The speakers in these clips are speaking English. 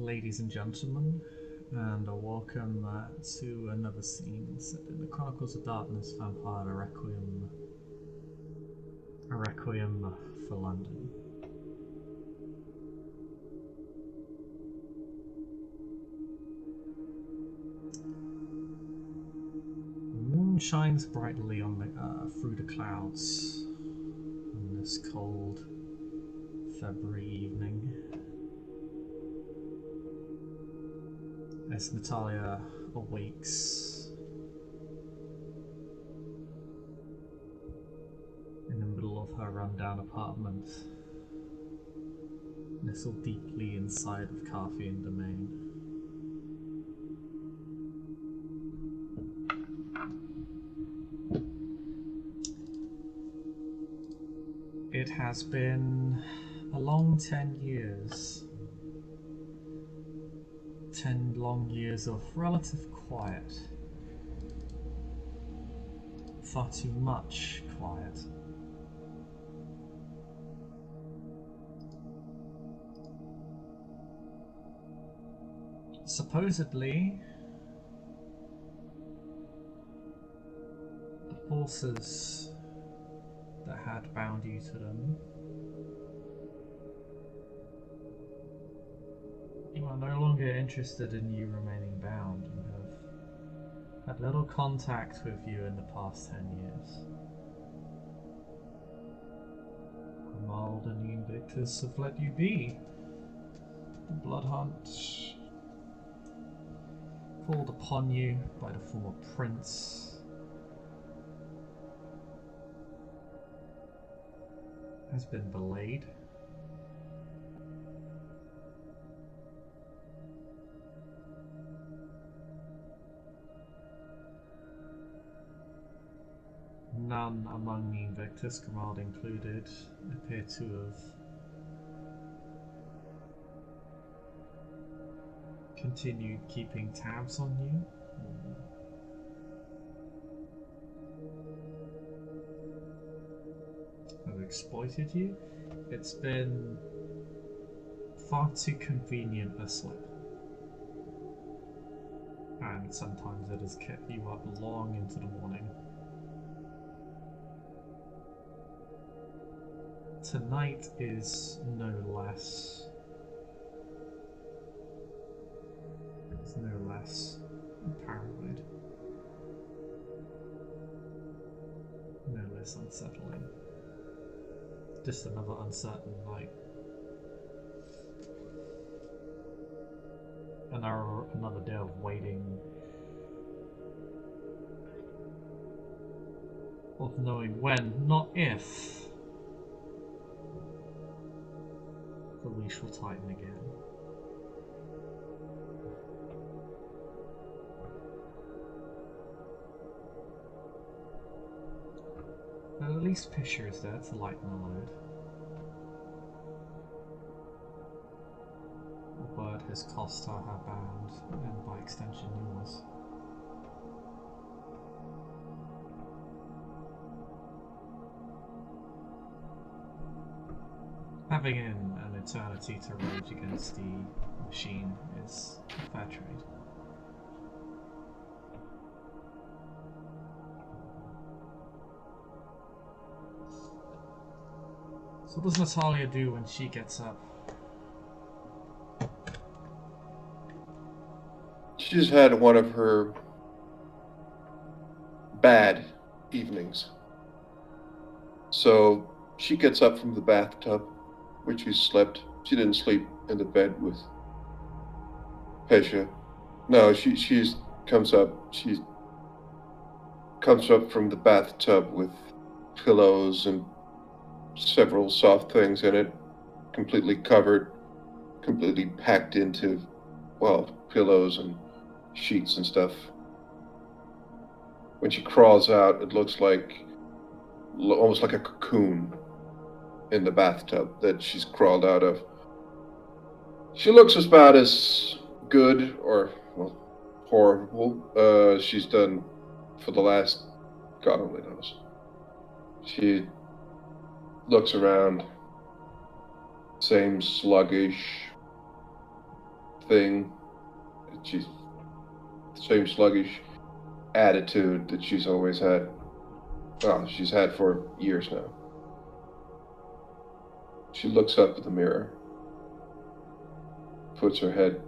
ladies and gentlemen, and welcome to another scene set in the Chronicles of Darkness Vampire a Requiem for London. The moon shines brightly on through the clouds on this cold February evening. As Natalia awakes in the middle of her rundown apartment, nestled deeply inside of Carthian domain. It has been a long 10 years. 10 long years of relative quiet. Far too much quiet. Supposedly, the forces that had bound you to them are no longer interested in you remaining bound and have had little contact with you in the past 10 years. Grimaldi and the Invictus have let you be. The blood hunt called upon you by the former prince has been belayed. None among the Invictus, Grimaldi included, appear to have continued keeping tabs on you. Have exploited you. It's been far too convenient a slip. And sometimes it has kept you up long into the morning. Tonight is no less. It's no less paranoid. No less unsettling. Just another uncertain night. Another day of waiting. Of knowing when, not if, the leash will tighten again. But at least Pisher is there to lighten the load. The bird has cost her her bound, and by extension yours. Having an eternity to rage against the machine is a fair trade. So what does Natalia do when she gets up? She's had one of her bad evenings. So she gets up from the bathtub, where she slept. She didn't sleep in the bed with Pesha. No, she comes up. She comes up from the bathtub with pillows and several soft things in it, completely covered, completely packed into, well, pillows and sheets and stuff. When she crawls out, it looks like almost like a cocoon in the bathtub that she's crawled out of. She looks about as good or, well, horrible she's done for the last, God only knows. She looks around, same sluggish, thing. She's the same sluggish attitude that she's always had. Well, she's had for years now. She looks up at the mirror, puts her head,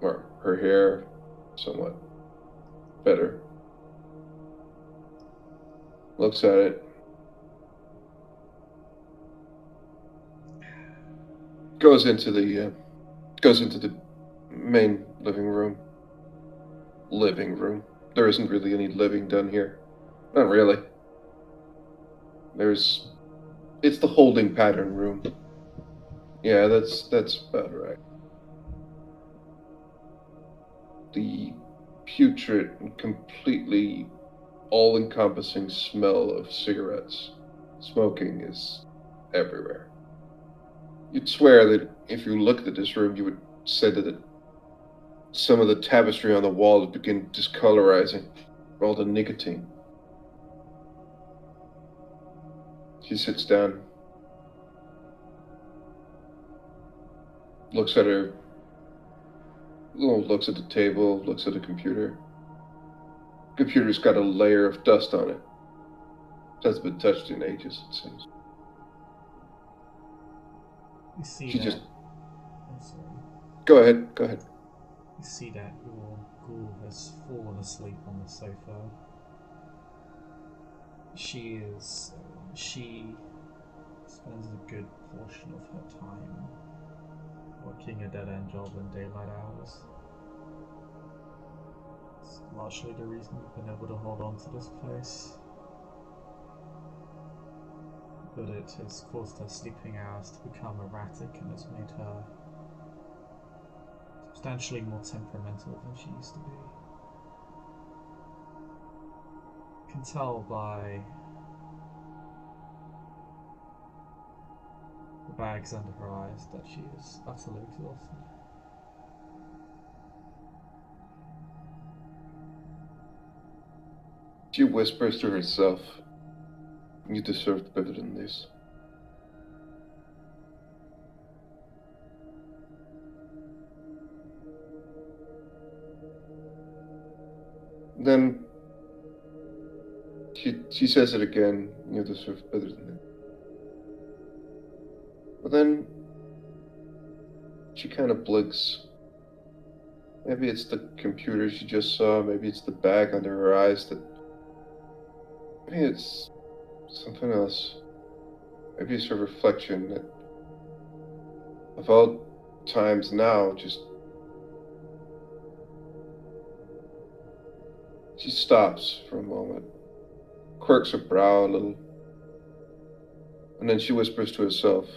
or her hair, somewhat better, looks at it, goes into the main living room. There isn't really any living done here. Not really. It's the holding pattern room. Yeah, that's about right. The putrid and completely all-encompassing smell of cigarettes, smoking is everywhere. You'd swear that if you looked at this room, you would say that some of the tapestry on the wall would begin discolorizing for all the nicotine. She sits down, looks at looks at the table, looks at the computer. Computer's got a layer of dust on it. Hasn't been touched in ages, it seems. You see She that. just. I'm sorry. Go ahead. You see that your ghoul has fallen asleep on the sofa. She spends a good portion of her time working a dead-end job in daylight hours. It's largely the reason we've been able to hold on to this place. But it has caused her sleeping hours to become erratic and has made her substantially more temperamental than she used to be. You can tell by the bags under her eyes that she is utterly exhausted. She whispers to herself, "You deserved better than this." Then she says it again, "You deserved better than this." But then she kind of blinks. Maybe it's the computer she just saw, maybe it's the bag under her eyes maybe it's something else. Maybe it's her reflection that of all times now just. She stops for a moment, quirks her brow a little, and then she whispers to herself,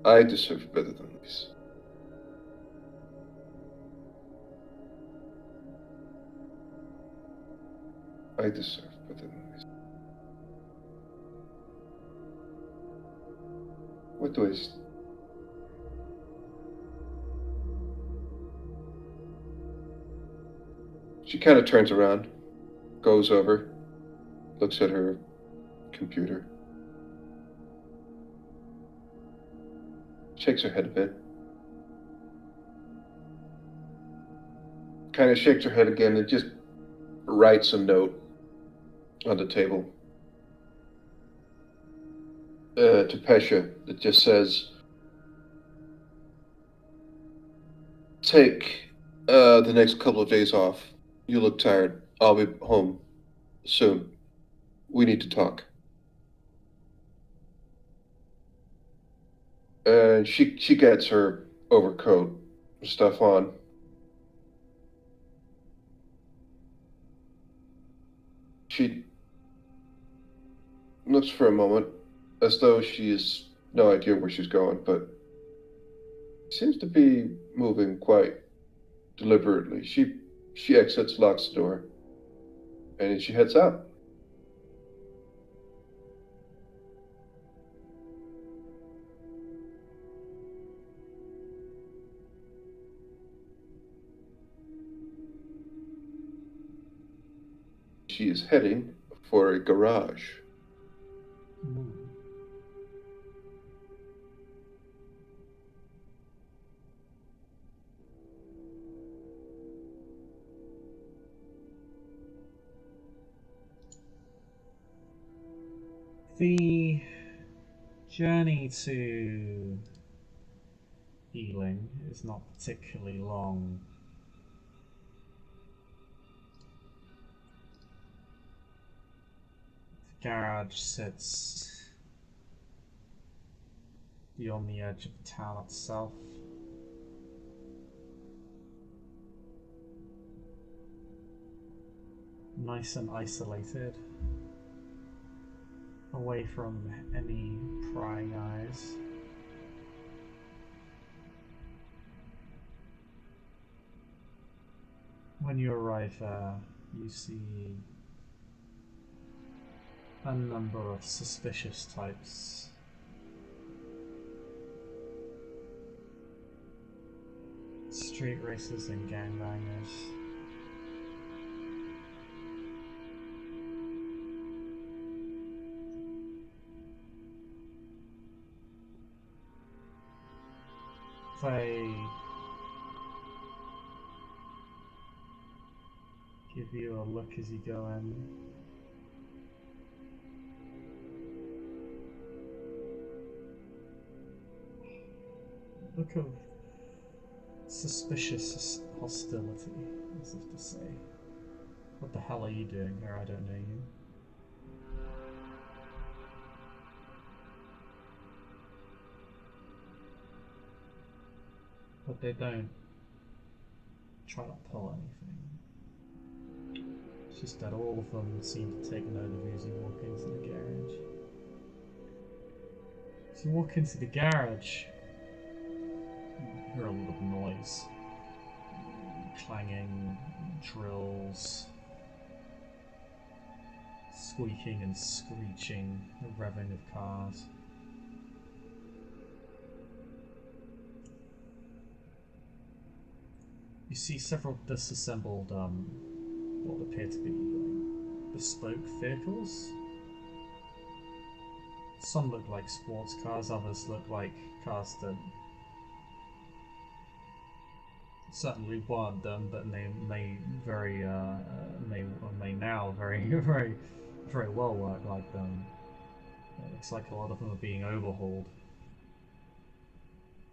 "I deserve better than this." I deserve better than this. What do I... She kind of turns around, goes over, looks at her computer, shakes her head a bit, kind of shakes her head again and just writes a note on the table to Pesha that just says, "Take the next couple of days off. You look tired. I'll be home soon. We need to talk." And she gets her overcoat and stuff on. She looks for a moment as though she has no idea where she's going, but seems to be moving quite deliberately. She exits, locks the door, and she heads out. She is heading for a garage. The journey to healing is not particularly long. The garage sits beyond the edge of the town itself. Nice and isolated, away from any prying eyes. When you arrive there, you see a number of suspicious types. Street racers and gangbangers. They give you a look as you go in. Look of suspicious hostility, as if to say, what the hell are you doing here? I don't know you. But they don't try to pull anything. It's just that all of them seem to take note of you as you walk into the garage. As you walk into the garage, you hear a lot of noise. Clanging, drills, squeaking and screeching, the revving of cars. You see several disassembled, what appear to be like bespoke vehicles. Some look like sports cars, others look like cars that certainly weren't them, but they may now very well work like them. It looks like a lot of them are being overhauled.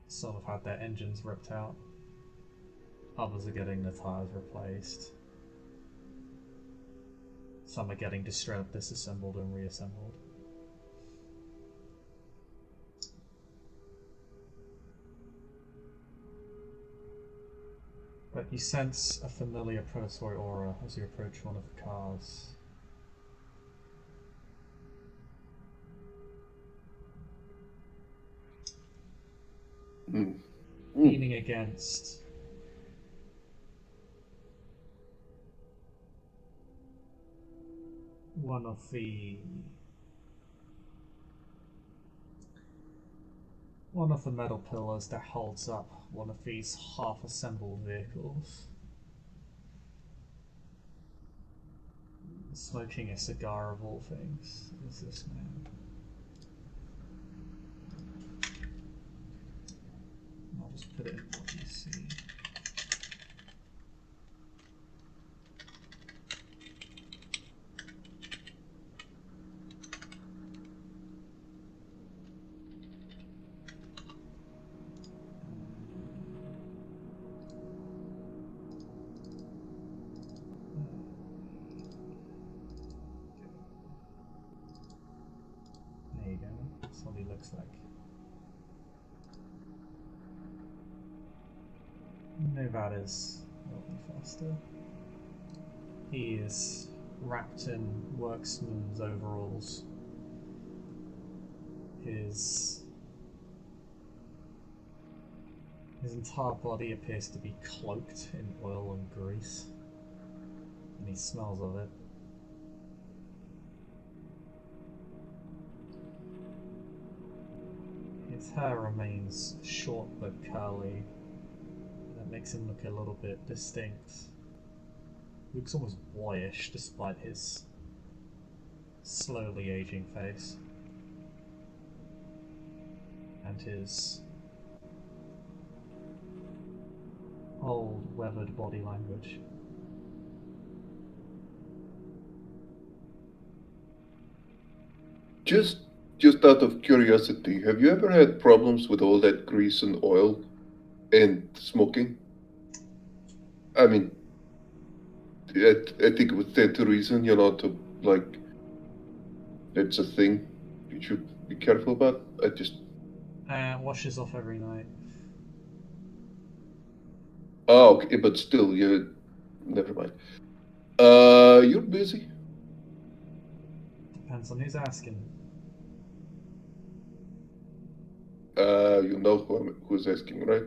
Some have had their engines ripped out. Others are getting the tires replaced. Some are getting disassembled and reassembled. But you sense a familiar predatory aura as you approach one of the cars. Leaning against one of the metal pillars that holds up one of these half-assembled vehicles, smoking a cigar of all things, is this man. I'll just put it in what you see. There you go, that's what he looks like. Novad is a little bit faster. He is wrapped in worksman's overalls. His entire body appears to be cloaked in oil and grease, and he smells of it. His hair remains short but curly. That makes him look a little bit distinct. He looks almost boyish despite his slowly aging face. And his old, weathered body language. Just out of curiosity, have you ever had problems with all that grease and oil and smoking? I mean, I think it would stand to reason, to like, it's a thing you should be careful about. I just, Washes off every night. oh, okay, but still, never mind. You're busy. Depends on who's asking. You know who's asking, right?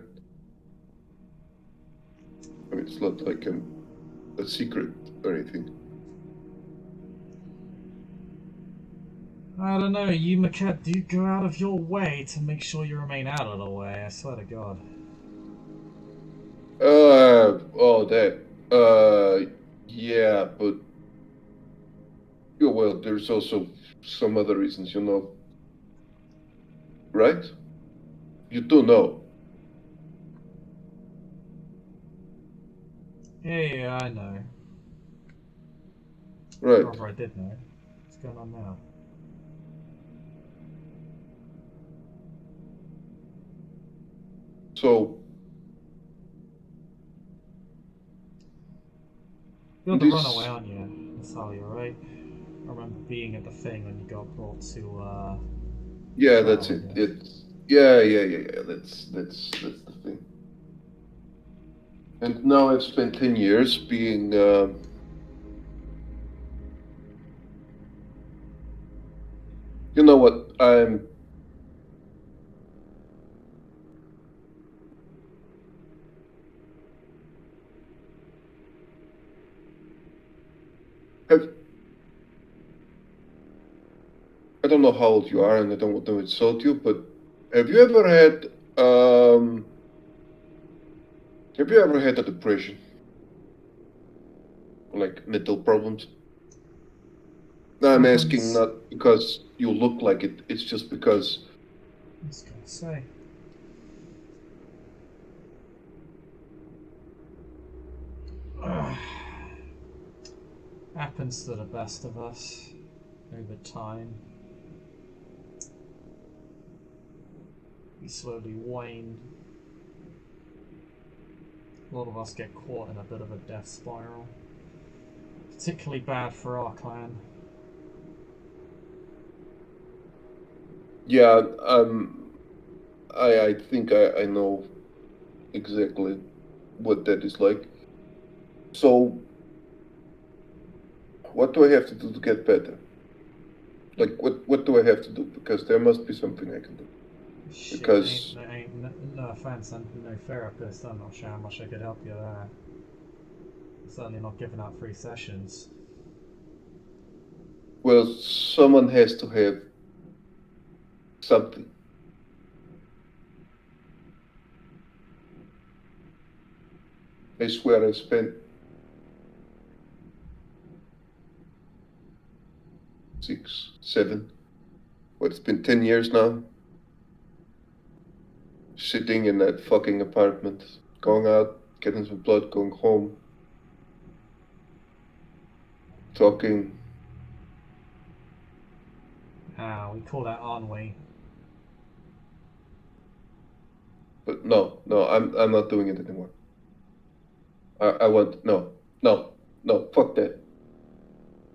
I mean, it's not like a secret or anything. I don't know, you Maquette do go out of your way to make sure you remain out of the way, I swear to God. Oh, that. Yeah, but well, there's also some other reasons, right? You do know, Yeah, I know. right? Rather, I did know. What's going on now? So You're the runaway, this, aren't you, Natalia, right? I remember being at the thing when you got brought to yeah, that's trial, it. I guess. It's yeah. That's the thing. And now I've spent 10 years being. You know what? Have, I don't know how old you are, and I don't want to insult you, but have you ever had um, have you ever had a depression, like mental problems? No, I'm asking Happens. not because you look like it. It's just because. I was gonna say. Happens to the best of us over time. We slowly wane. A lot of us get caught in a bit of a death spiral. Particularly bad for our clan. Yeah, I think I know exactly what that is like. So, what do I have to do to get better? Like, what do I have to do? Because there must be something I can do. Shit, Because, no offense, I'm no therapist. I'm not sure how much I could help you there. Certainly not giving out free sessions. well, someone has to have something. I swear I spent 6, 7, what, it's been 10 years now, sitting in that fucking apartment, going out, getting some blood, going home, talking. Ah, we call that ennui. But no, I'm not doing it anymore. I want no, fuck that.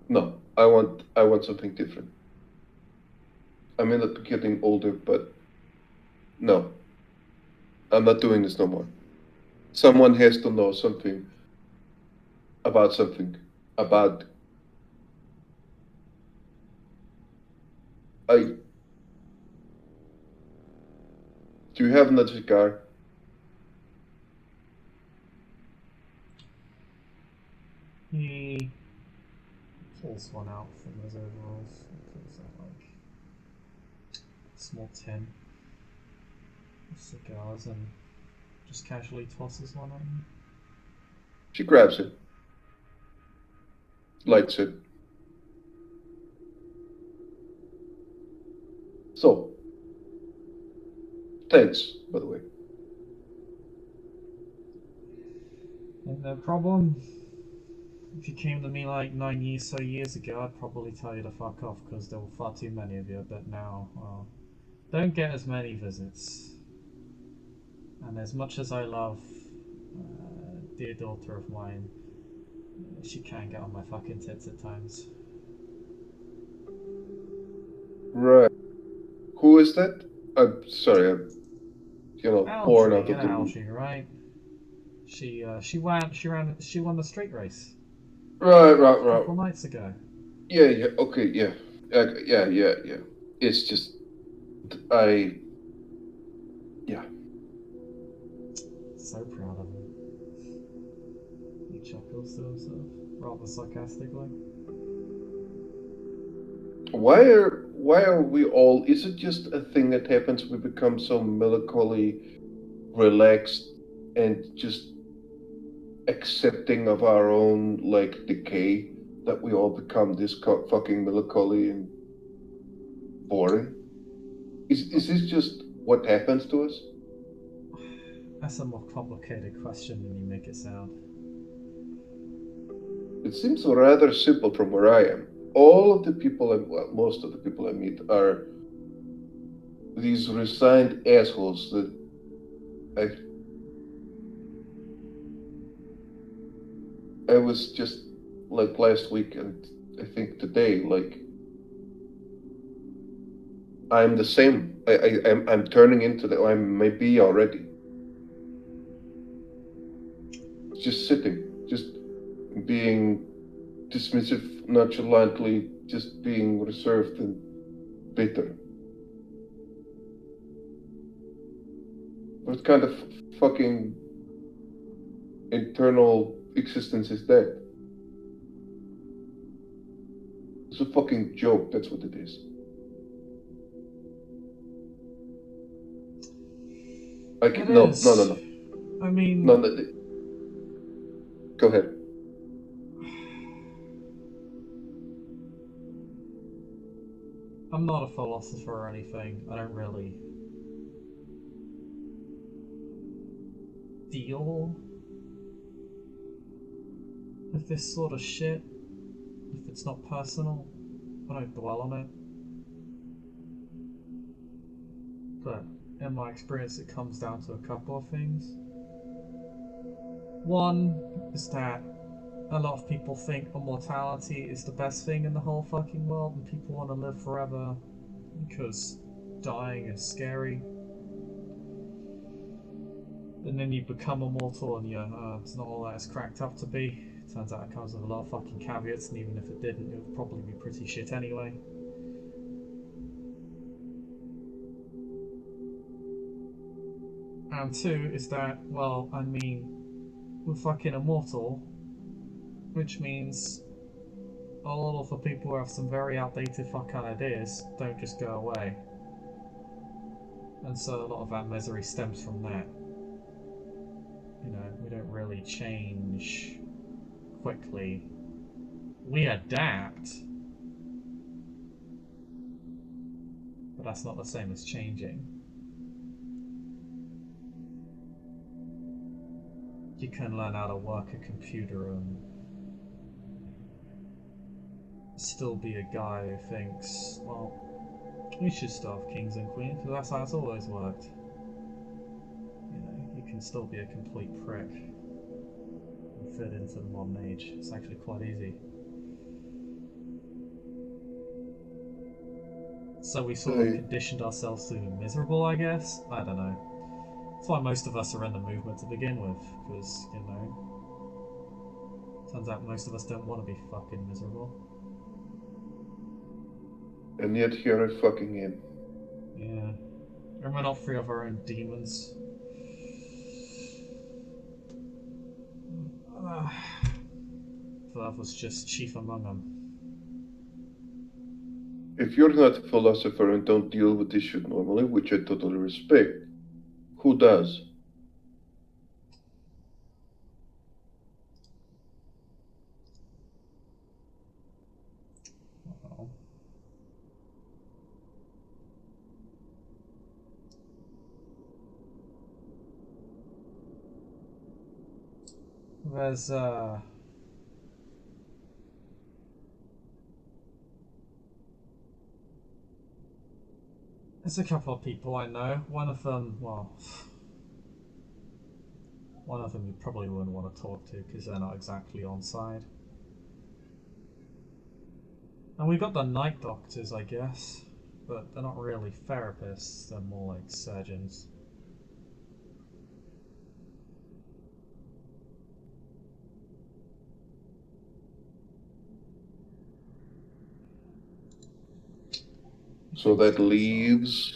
No, I want something different. I may not be getting older, but no, I'm not doing this no more. Someone has to know something about something. About I do you have another cigar? He pulls one out from his overalls. He pulls out like a small tin of cigars and just casually tosses one at me. She grabs it, lights it. So, thanks, by the way. Ain't no problem. If you came to me like 9 years ago, I'd probably tell you to fuck off because there were far too many of you. But now, well, don't get as many visits. And as much as I love dear daughter of mine, she can get on my fucking tits at times. Right. Who is that? I'm sorry, I'm, born Algie, out you of know the blue. Algie, right? She won the street race Right, a right. couple nights ago. Yeah, okay, yeah. Yeah. It's just, I, yeah. So proud of him. He chuckles to himself, rather sarcastically. Why are we all, is it just a thing that happens? We become so melancholy, relaxed, and just accepting of our own, like, decay that we all become this fucking melancholy and boring? Is this just what happens to us? That's a more complicated question than you make it sound. It seems rather simple from where I am. All of the people, well, most of the people I meet are these resigned assholes that I I was just like last week and I think today, like I'm the same. I'm turning into the I may be already. Just sitting, just being dismissive, nonchalantly, just being reserved and bitter. What kind of fucking internal existence is that? It's a fucking joke, that's what it is. Like, It no, no, no, is. no. I mean, No, no, go ahead. I'm not a philosopher or anything. I don't really deal with this sort of shit. If it's not personal, I don't dwell on it. But in my experience, it comes down to a couple of things. One is that a lot of people think immortality is the best thing in the whole fucking world and people want to live forever because dying is scary. And then you become immortal and it's not all that it's cracked up to be. Turns out it comes with a lot of fucking caveats, and even if it didn't, it would probably be pretty shit anyway. And two is that, well, I mean, we're fucking immortal, which means a lot of the people who have some very outdated fucking ideas don't just go away. And so a lot of our misery stems from that. You know, we don't really change quickly. We adapt, but that's not the same as changing. You can learn how to work a computer and still be a guy who thinks, well, we should still have kings and queens, because that's how it's always worked. You know, you can still be a complete prick and fit into the modern age. It's actually quite easy. So we sort of conditioned ourselves to be miserable, I guess? I don't know. That's why most of us are in the movement to begin with, because, you know, turns out most of us don't want to be fucking miserable. And yet here I fucking am. Yeah. And we're not free of our own demons. That was just chief among them. If you're not a philosopher and don't deal with this shit normally, which I totally respect, who does? Uh-oh. There's There's a couple of people I know. One of them, well, one of them you probably wouldn't want to talk to because they're not exactly on side. And we got the night doctors, I guess, but they're not really therapists, they're more like surgeons. So that leaves...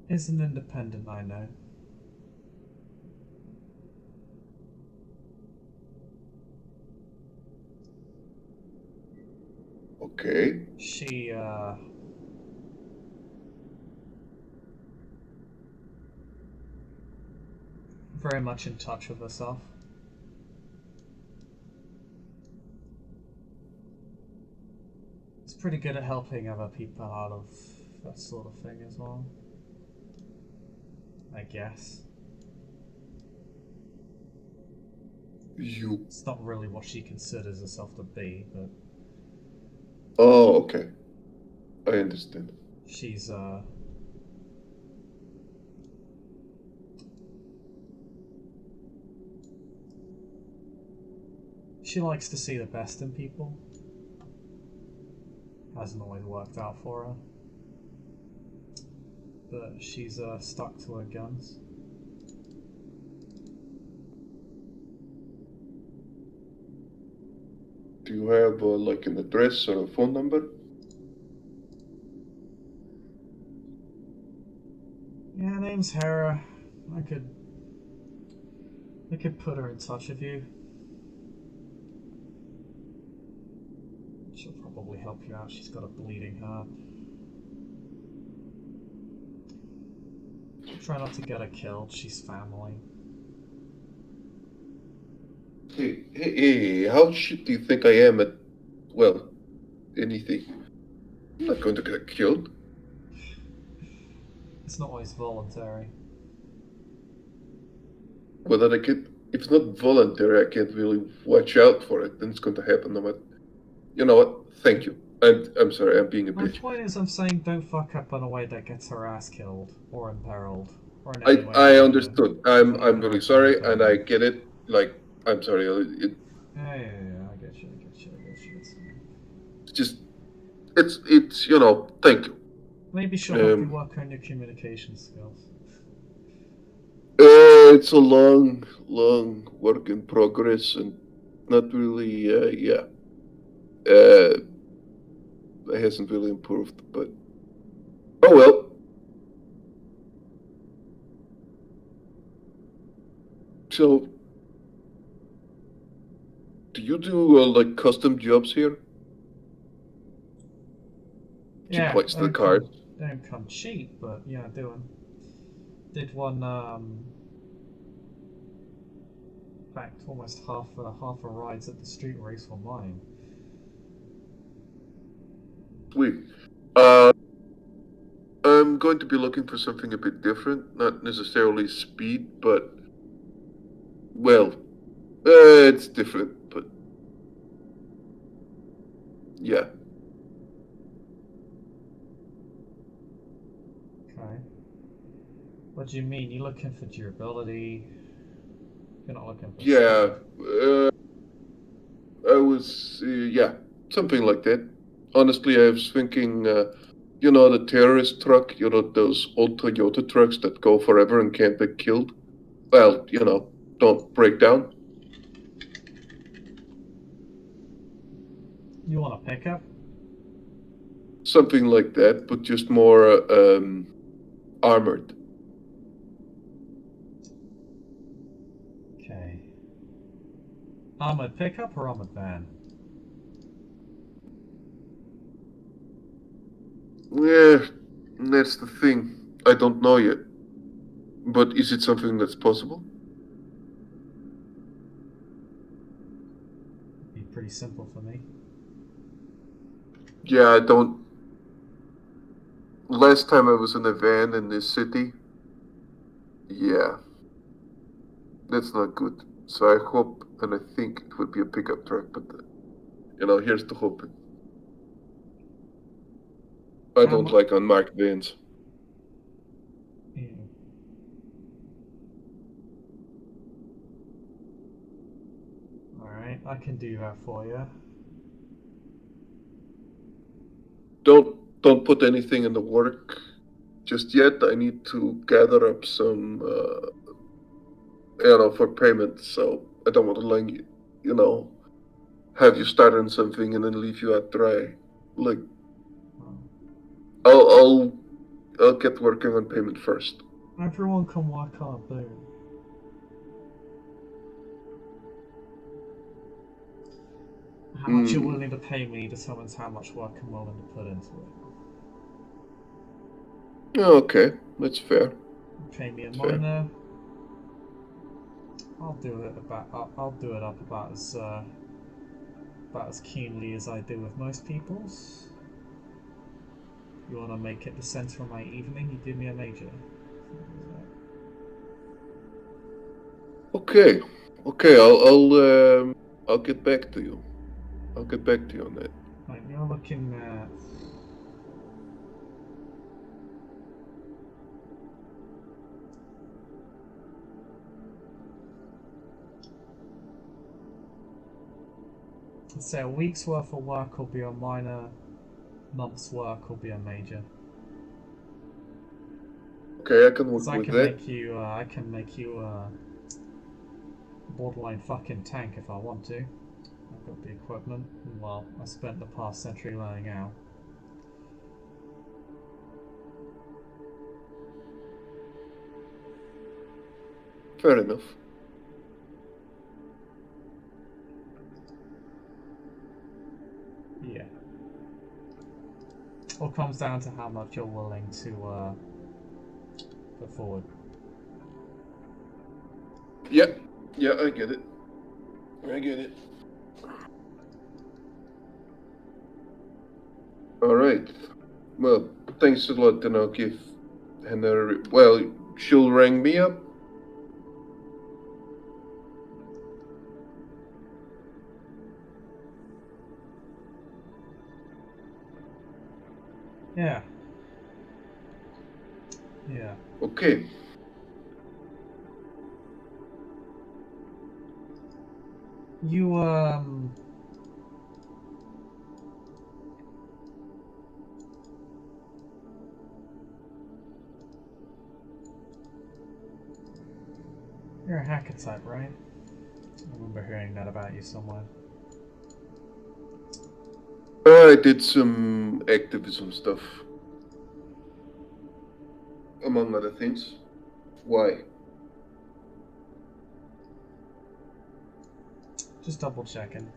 Is an independent, I know. Okay. She, very much in touch with herself. It's pretty good at helping other people out of that sort of thing as well, I guess. It's not really what she considers herself to be, but... Oh, okay. I understand. She's, she likes to see the best in people. Hasn't always worked out for her. But she's, stuck to her guns. Do you have, like, an address or a phone number? Yeah, her name's Hera. I could put her in touch with you. She'll probably help you out. She's got a bleeding heart. Try not to get her killed. She's family. Hey, how shit do you think I am at, well, anything? I'm not going to get killed. It's not always voluntary. Well, then if it's not voluntary, I can't really watch out for it, then it's going to happen no matter. You know what? Thank you. I'm sorry, I'm being a My bitch. point is, I'm saying don't fuck up in a way that gets her ass killed, or imperiled, or in any way. I understood. I'm Fucking really right sorry, down and I get it. Like, I'm sorry. Yeah, I get you. It's fine. It's just, it's you know. Thank you. Maybe she'll help you work on your communication skills. It's a long work in progress, and not really. Yeah. It hasn't really improved, but oh well. So, do you do like custom jobs here? Yeah, Place the card. Don't come cheap, but yeah, did one. In fact, almost half a rides at the street race for mine. Sweet. I'm going to be looking for something a bit different, not necessarily speed, but well, it's different, but yeah. Okay. What do you mean? You looking for durability? You're not looking for Yeah, speed. I was, yeah, something like that. Honestly, I was thinking, you know, the terrorist truck, you know, those old Toyota trucks that go forever and can't be killed. Well, you know, don't break down. You want a pickup? Something like that, but just more armored. Okay. Armored pickup or armored van? Yeah, that's the thing. I don't know yet. But is it something that's possible? It'd be pretty simple for me. Yeah, I don't. last time I was in a van in this city, yeah, that's not good. So I hope and I think it would be a pickup truck, but here's to hoping. I don't like unmarked vans. Yeah. Alright, I can do that for you. Don't put anything in the work just yet. I need to gather up some, for payment. So I don't want to have you start on something and then leave you out dry. Like, I'll get working on payment first. Everyone can work on a boom. How much you're willing to pay me determines how much work I'm willing to put into it. Okay, that's fair. Pay me a minor. I'll do it up about as keenly as I do with most people's. You want to make it the centre of my evening? You do me a major. Okay. I'll get back to you. I'll get back to you on that. Right, you're looking at. Let's say a week's worth of work will be a minor, month's work will be a major. Okay, I can work with that. I can make you a borderline fucking tank if I want to. I've got the equipment. Well, I spent the past century learning how. Fair enough. Yeah. All comes down to how much you're willing to put forward. Yeah, I get it. I get it. All right. Well, thanks a lot, and I'll give Hannah. Well, she'll ring me up. Yeah. Yeah. Okay. You You're a hacker type, right? I remember hearing that about you somewhere. I did some activism stuff, among other things. Why? Just double checking.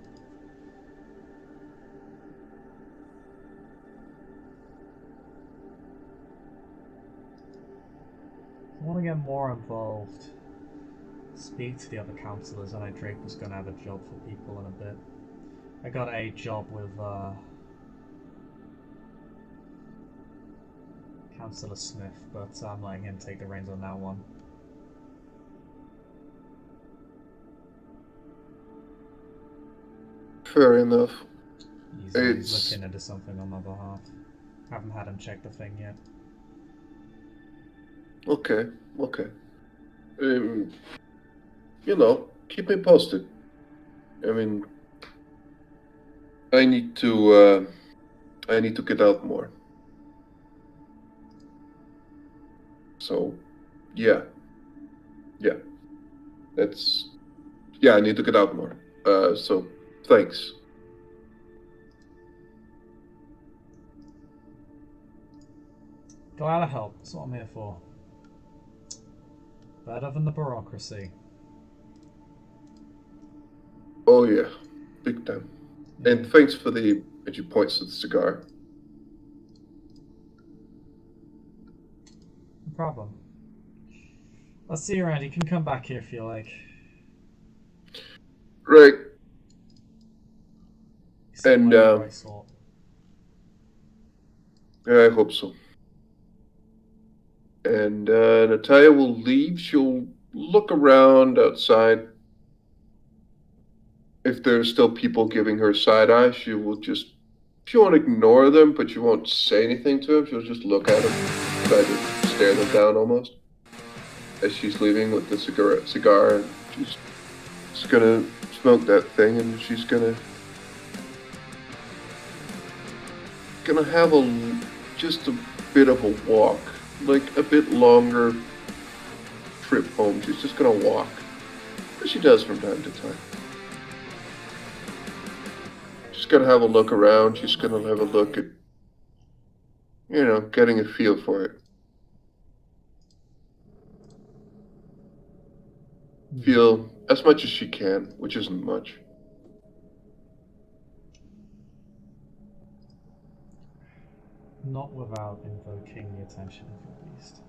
I want to get more involved. Speak to the other councillors. I know Drake was going to have a job for people in a bit. I got a job with Councillor Smith, but I'm letting him take the reins on that one. Fair enough. He's looking into something on my behalf. Haven't had him check the thing yet. Okay. Keep me posted. I mean, I need to get out more. So, yeah. I need to get out more. So, thanks. Glad to help. That's what I'm here for. Better than the bureaucracy. Oh yeah, big time. Yeah. And thanks for the edgy points of the cigar. No problem. I'll see you around. You can come back here if you like. Right. And yeah, I hope so. And Natalia will leave. She'll look around outside. If there's still people giving her side eye, she won't ignore them, but she won't say anything to them. She'll just look at them, try to stare them down almost. As she's leaving with the cigar, and she's just gonna smoke that thing, and she's gonna have just a bit of a walk, like a bit longer trip home. She's just gonna walk, as she does from time to time. She's gonna have a look around. She's gonna have a look at, getting a feel for it. Feel as much as she can, which isn't much. Not without invoking the attention of your beast.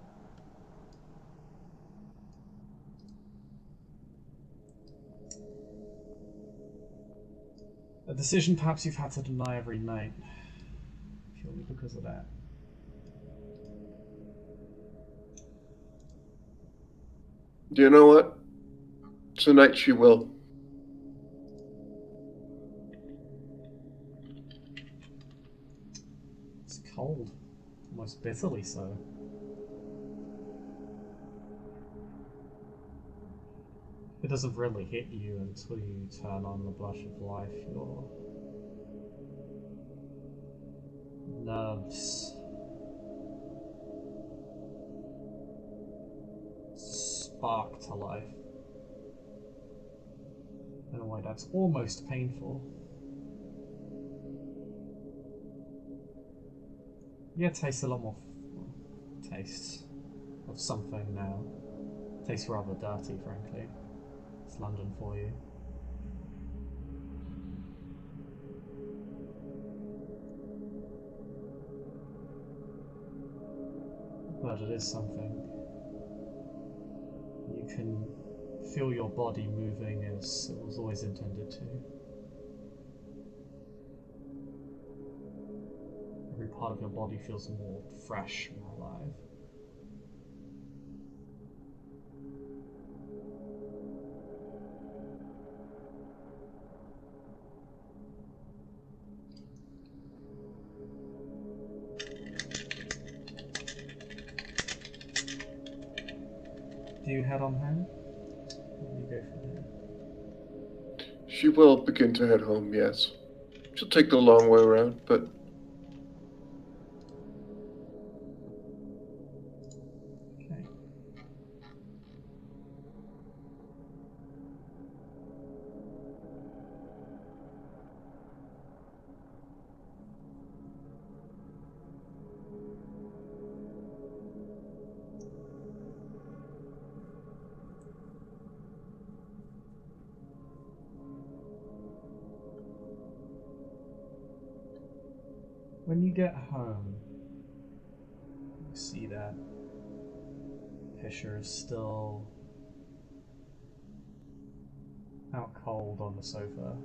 A decision perhaps you've had to deny every night, purely because of that. Do you know what? Tonight she will. It's cold, almost bitterly so. It doesn't really hit you until you turn on the blush of life. Your nerves spark to life in a way that's almost painful. Yeah, tastes a lot more tastes of something now. Tastes rather dirty, frankly. It's London for you. But it is something. You can feel your body moving as it was always intended to. Every part of your body feels more fresh, more alive. Do you head on home? Or do you go from here? She will begin to head home, yes. She'll take the long way around, but Okay. When you get home, you see that Fisher is still out cold on the sofa.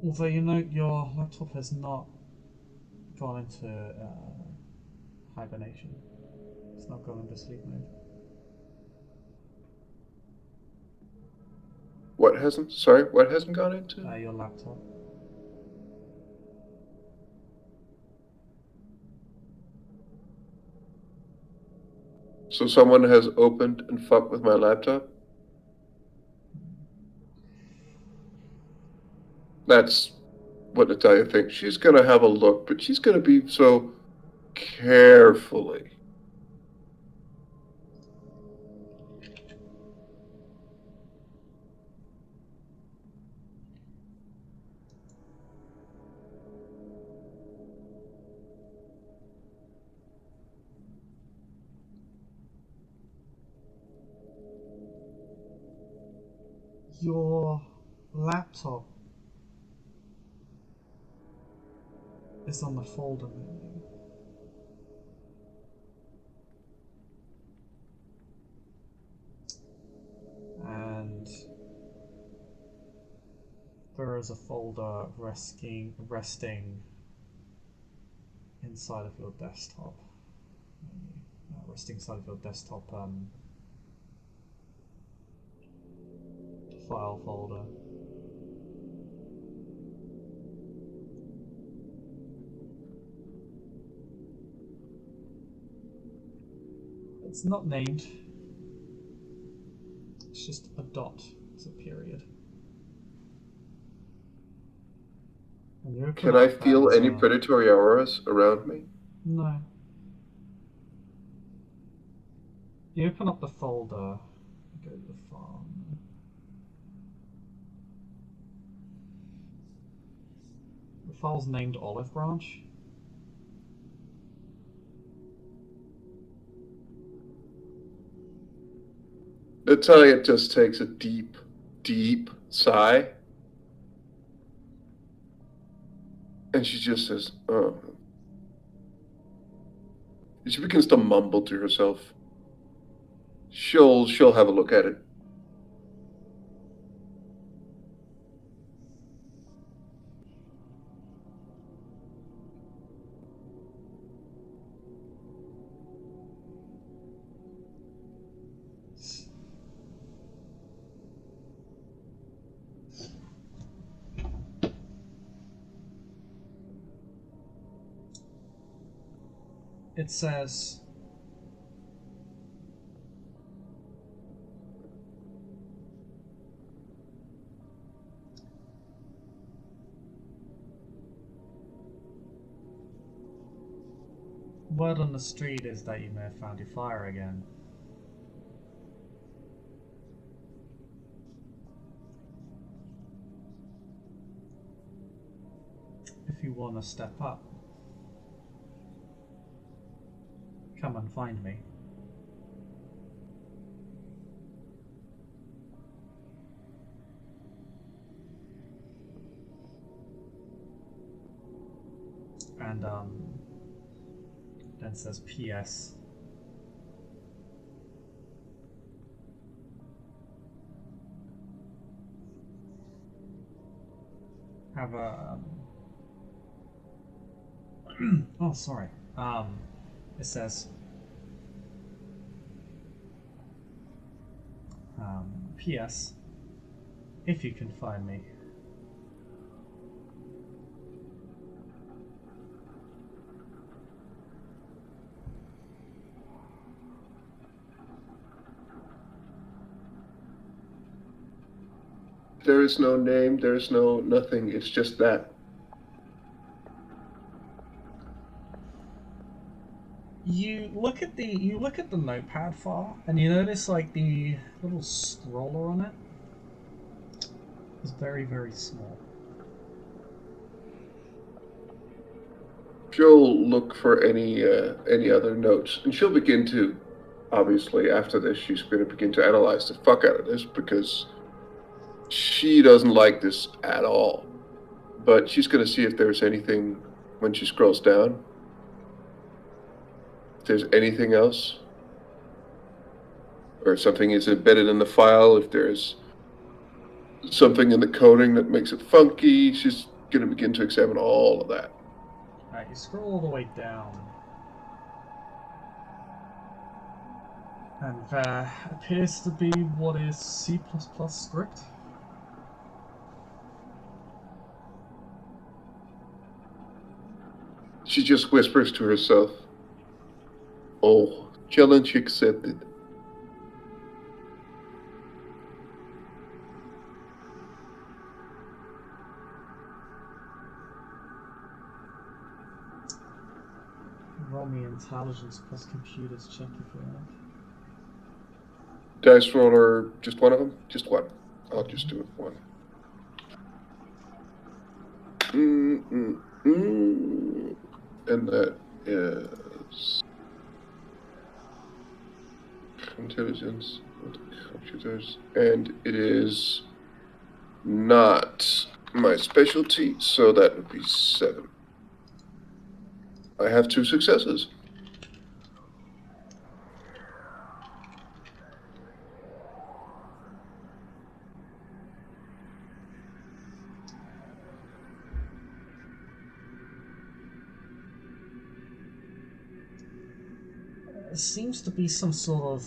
Although you note your laptop has not gone into hibernation. It's not gone into sleep mode. what hasn't gone into? Your laptop. So someone has opened and fucked with my laptop? That's what Natalia thinks. She's gonna have a look, but she's gonna be so carefully. Your laptop is on the folder menu. And is a folder resting inside of your desktop. Resting inside of your desktop file folder. It's not named. It's just a dot. It's a period. Can I feel any predatory auras around me? No. You open up the folder. Go to the farm. The file's named Olive Branch. Natalia just takes a deep, deep sigh. And she just says, oh. She begins to mumble to herself. She'll have a look at it. It says, word on the street is that you may have found your fire again. If you want to step up, come and find me. And then says PS. Have a oh, sorry. It says PS. If you can find me. There is no name, there's no nothing, it's just that. You look at the notepad file and you notice like the little scroller on it is very, very small. She'll look for any other notes, and she'll begin to, obviously, after this, she's going to begin to analyze the fuck out of this, because she doesn't like this at all. But she's going to see if there's anything, when she scrolls down, if there's anything else, or if something is embedded in the file, if there's something in the coding that makes it funky. She's going to begin to examine all of that. Alright, you scroll all the way down. And there appears to be what is C++ script. She just whispers to herself, "Oh, challenge accepted." Roll me intelligence plus computers check if you like. Dice roller, just one of them? Just one. I'll just do it one. And that is intelligence, computers, and it is not my specialty, so that would be 7. I have 2 successes. It seems to be some sort of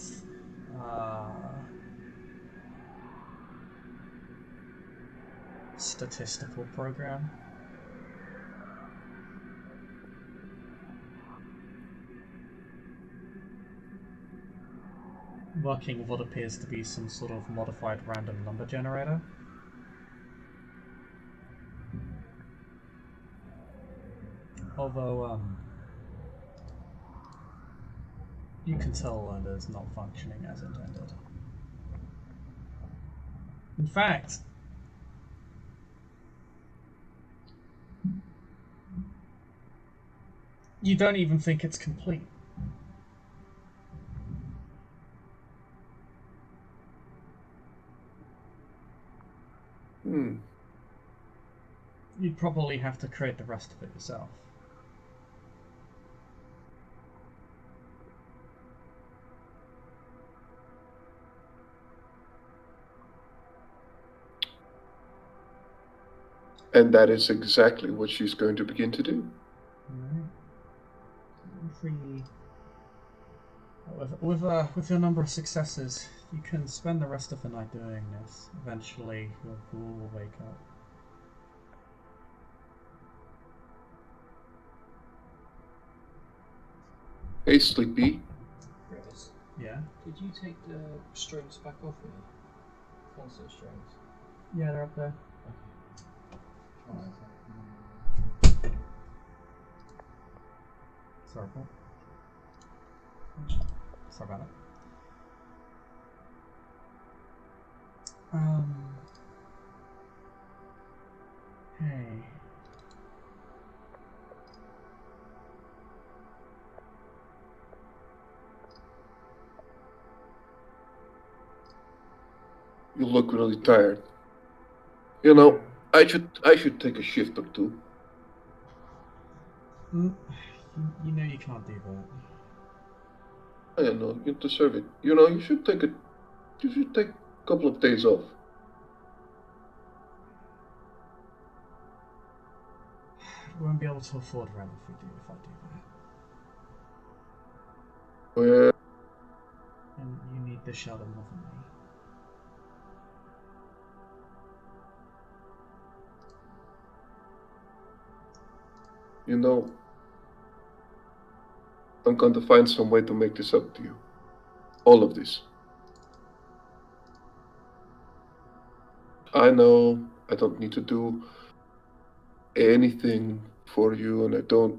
statistical program. Working with what appears to be some sort of modified random number generator. Although, you can tell that it's not functioning as intended. In fact, you don't even think it's complete. You'd probably have to create the rest of it yourself. And that is exactly what she's going to begin to do. With your number of successes, you can spend the rest of the night doing this. Eventually, your ghoul will wake up. Hey, Sleepy. Chris, Yeah? did you take the strings back off here? Concert strings? Yeah, they're up there. Sorry, Paul. Sorry about it. Hey. You look really tired. You know, I should take a shift or two. You know you can't do that. I don't know, you deserve it. You know, you should take a couple of days off. We won't be able to afford rent if I do that. Well, And you need this shelter more than me. you know, I'm going to find some way to make this up to you. All of this. I know I don't need to do anything for you, and I don't.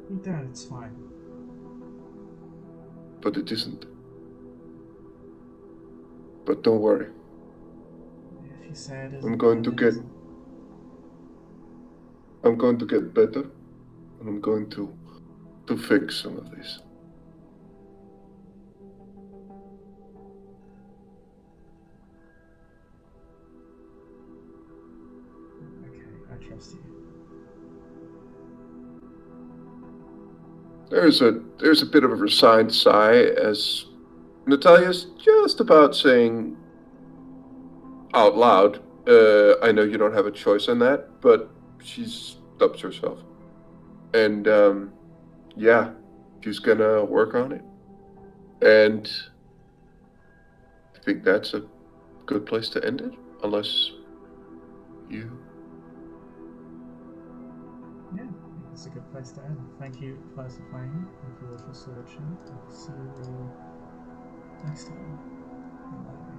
You don't, it's fine. But it isn't. But don't worry. If you say it isn't, I'm going to then it get. isn't. I'm going to get better, and I'm going to fix some of this. Okay, I trust you. There's a bit of a resigned sigh as Natalia's just about saying out loud, I know you don't have a choice on that, but she stops herself. And yeah, she's gonna work on it. And I think that's a good place to end it, unless you. Yeah, I think it's a good place to end. Thank you guys for playing. Thank you all for swordship. I'll see you all next time. Bye.